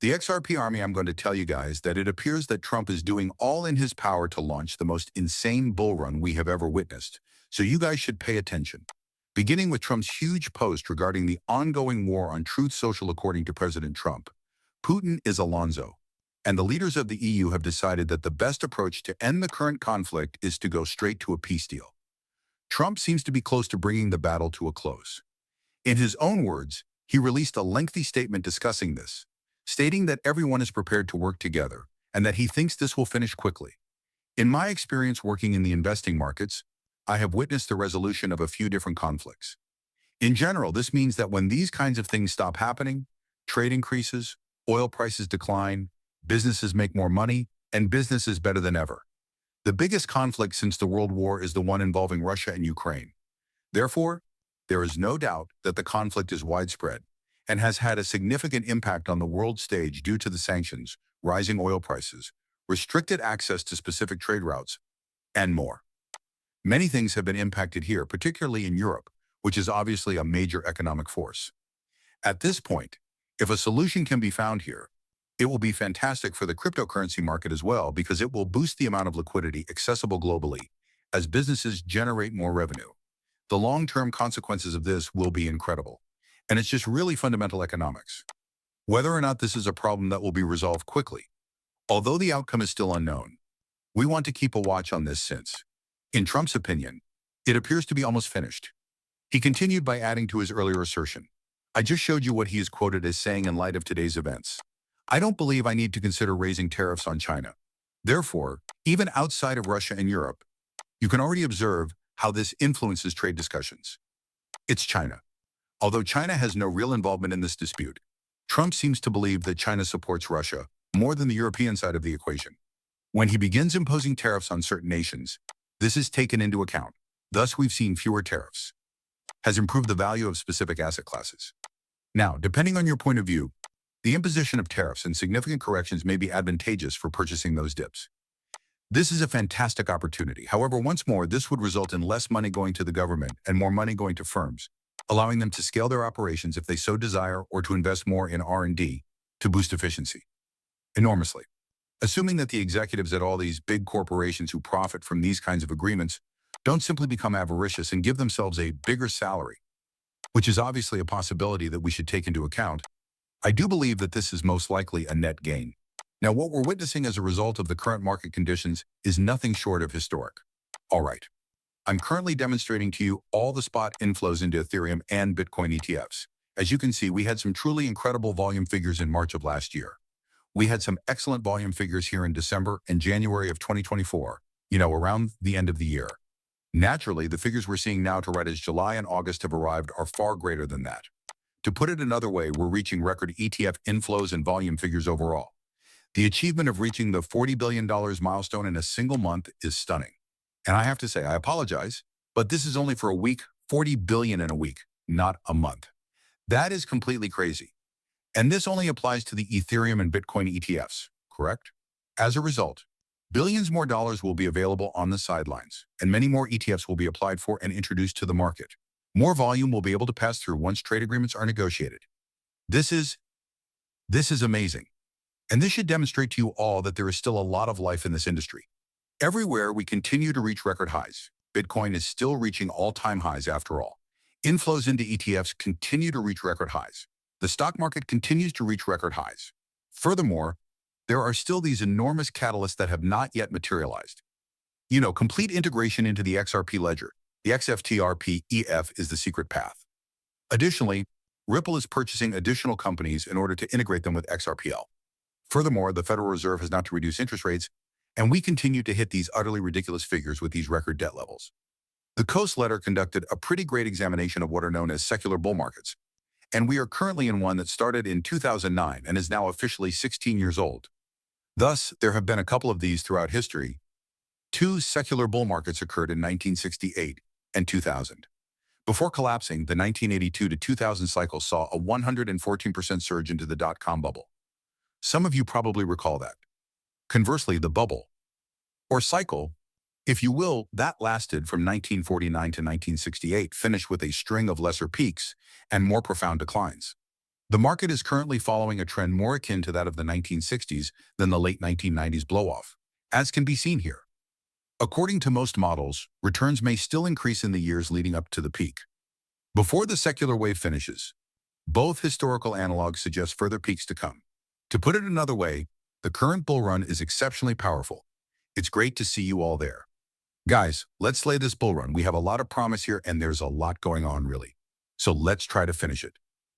The XRP army, I'm going to tell you guys that it appears that Trump is doing all in his power to launch the most insane bull run we have ever witnessed. So you guys should pay attention. Beginning with Trump's huge post regarding the ongoing war on Truth Social according to President Trump. Putin is Alonzo, and the leaders of the EU have decided that the best approach to end the current conflict is to go straight to a peace deal. Trump seems to be close to bringing the battle to a close. In his own words, he released a lengthy statement discussing this, stating that everyone is prepared to work together and that he thinks this will finish quickly. In my experience working in the investing markets, I have witnessed the resolution of a few different conflicts. In general, this means that when these kinds of things stop happening, trade increases, oil prices decline, businesses make more money, and business is better than ever. The biggest conflict since the World War is the one involving Russia and Ukraine. Therefore, there is no doubt that the conflict is widespread and has had a significant impact on the world stage due to the sanctions, rising oil prices, restricted access to specific trade routes, and more. Many things have been impacted here, particularly in Europe, which is obviously a major economic force. At this point, if a solution can be found here, it will be fantastic for the cryptocurrency market as well because it will boost the amount of liquidity accessible globally as businesses generate more revenue. The long-term consequences of this will be incredible. And it's just really fundamental economics. Whether or not this is a problem that will be resolved quickly, although the outcome is still unknown, we want to keep a watch on this since, in Trump's opinion, it appears to be almost finished. He continued by adding to his earlier assertion. I just showed you what he is quoted as saying in light of today's events. I don't believe I need to consider raising tariffs on China. Therefore, even outside of Russia and Europe, you can already observe how this influences trade discussions. It's China. Although China has no real involvement in this dispute, Trump seems to believe that China supports Russia more than the European side of the equation. When he begins imposing tariffs on certain nations, this is taken into account. Thus, we've seen fewer tariffs. Has improved the value of specific asset classes. Now, depending on your point of view, the imposition of tariffs and significant corrections may be advantageous for purchasing those dips. This is a fantastic opportunity. However, once more, this would result in less money going to the government and more money going to firms, allowing them to scale their operations if they so desire or to invest more in R&D to boost efficiency enormously. Assuming that the executives at all these big corporations who profit from these kinds of agreements don't simply become avaricious and give themselves a bigger salary, which is obviously a possibility that we should take into account, I do believe that this is most likely a net gain. Now, what we're witnessing as a result of the current market conditions is nothing short of historic. All right. I'm currently demonstrating to you all the spot inflows into Ethereum and Bitcoin ETFs. As you can see, we had some truly incredible volume figures in March of last year. We had some excellent volume figures here in December and January of 2024, around the end of the year. Naturally, the figures we're seeing now to right as July and August have arrived are far greater than that. To put it another way, we're reaching record ETF inflows and volume figures overall. The achievement of reaching the $40 billion milestone in a single month is stunning. And I have to say, I apologize, but this is only for a week, 40 billion in a week, not a month. That is completely crazy. And this only applies to the Ethereum and Bitcoin ETFs, correct? As a result, billions more dollars will be available on the sidelines, and many more ETFs will be applied for and introduced to the market. More volume will be able to pass through once trade agreements are negotiated. This is amazing. And this should demonstrate to you all that there is still a lot of life in this industry. Everywhere, we continue to reach record highs. Bitcoin is still reaching all-time highs after all. Inflows into ETFs continue to reach record highs. The stock market continues to reach record highs. Furthermore, there are still these enormous catalysts that have not yet materialized. Complete integration into the XRP ledger. The XFTRP EF is the secret path. Additionally, Ripple is purchasing additional companies in order to integrate them with XRPL. Furthermore, the Federal Reserve has not to reduce interest rates, and we continue to hit these utterly ridiculous figures with these record debt levels. The Coast Letter conducted a pretty great examination of what are known as secular bull markets, and we are currently in one that started in 2009 and is now officially 16 years old. Thus, there have been a couple of these throughout history. Two secular bull markets occurred in 1968 and 2000. Before collapsing, the 1982 to 2000 cycle saw a 114% surge into the dot-com bubble. Some of you probably recall that. Conversely, the bubble, or cycle, if you will, that lasted from 1949 to 1968, finished with a string of lesser peaks and more profound declines. The market is currently following a trend more akin to that of the 1960s than the late 1990s blow-off, as can be seen here. According to most models, returns may still increase in the years leading up to the peak. Before the secular wave finishes, both historical analogs suggest further peaks to come. To put it another way, the current bull run is exceptionally powerful. It's great to see you all there. Guys, let's slay this bull run. We have a lot of promise here and there's a lot going on really. So let's try to finish it.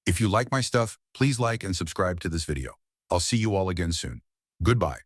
If you like my stuff, please like and subscribe to this video. I'll see you all again soon. Goodbye.